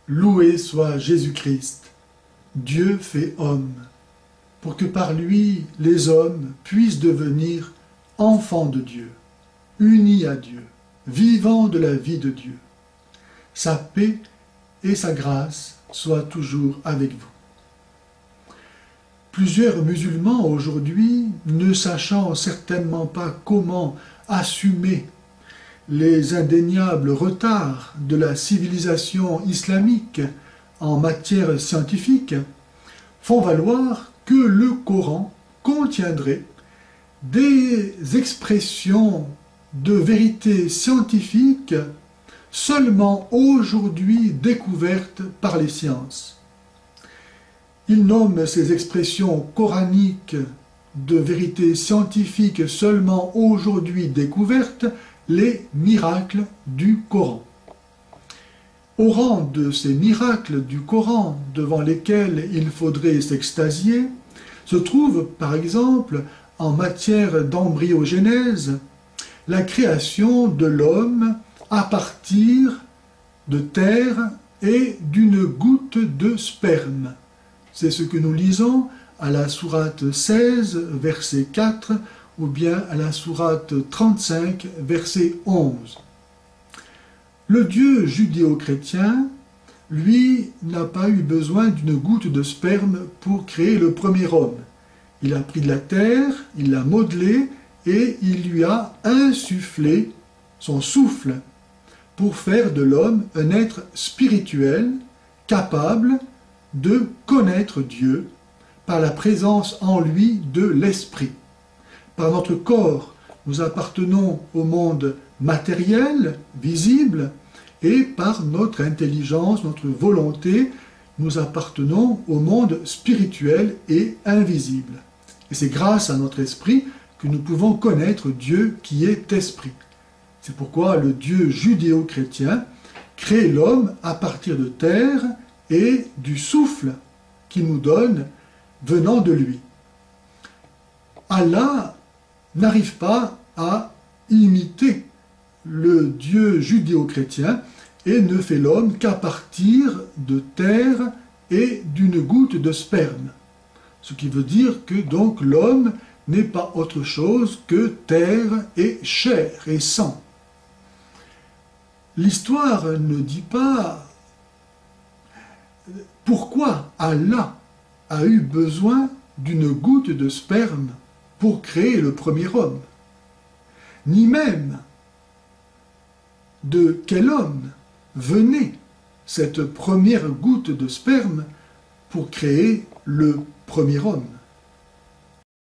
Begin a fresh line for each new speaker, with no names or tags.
Loué soit Jésus-Christ, Dieu fait homme, pour que par lui les hommes puissent devenir enfants de Dieu, unis à Dieu, vivant de la vie de Dieu. Sa paix et sa grâce soient toujours avec vous. Plusieurs musulmans aujourd'hui, ne sachant certainement pas comment assumer les indéniables retards de la civilisation islamique en matière scientifique, font valoir que le Coran contiendrait des expressions de vérité scientifique seulement aujourd'hui découvertes par les sciences. Ils nomment ces expressions coraniques de vérité scientifique seulement aujourd'hui découvertes les miracles du Coran. Au rang de ces miracles du Coran devant lesquels il faudrait s'extasier, se trouve par exemple en matière d'embryogenèse la création de l'homme à partir de terre et d'une goutte de sperme. C'est ce que nous lisons à la sourate 16, verset 4, ou bien à la sourate 35, verset 11. Le Dieu judéo-chrétien, lui, n'a pas eu besoin d'une goutte de sperme pour créer le premier homme. Il a pris de la terre, il l'a modelé et il lui a insufflé son souffle pour faire de l'homme un être spirituel, capable de connaître Dieu par la présence en lui de l'esprit. Par notre corps, nous appartenons au monde matériel, visible, et par notre intelligence, notre volonté, nous appartenons au monde spirituel et invisible. Et c'est grâce à notre esprit que nous pouvons connaître Dieu qui est esprit. C'est pourquoi le Dieu judéo-chrétien crée l'homme à partir de terre et du souffle qu'il nous donne venant de lui. Allah n'arrive pas à imiter le Dieu judéo-chrétien et ne fait l'homme qu'à partir de terre et d'une goutte de sperme. Ce qui veut dire que donc l'homme n'est pas autre chose que terre et chair et sang. L'histoire ne dit pas pourquoi Allah a eu besoin d'une goutte de sperme pour créer le premier homme, ni même de quel homme venait cette première goutte de sperme pour créer le premier homme.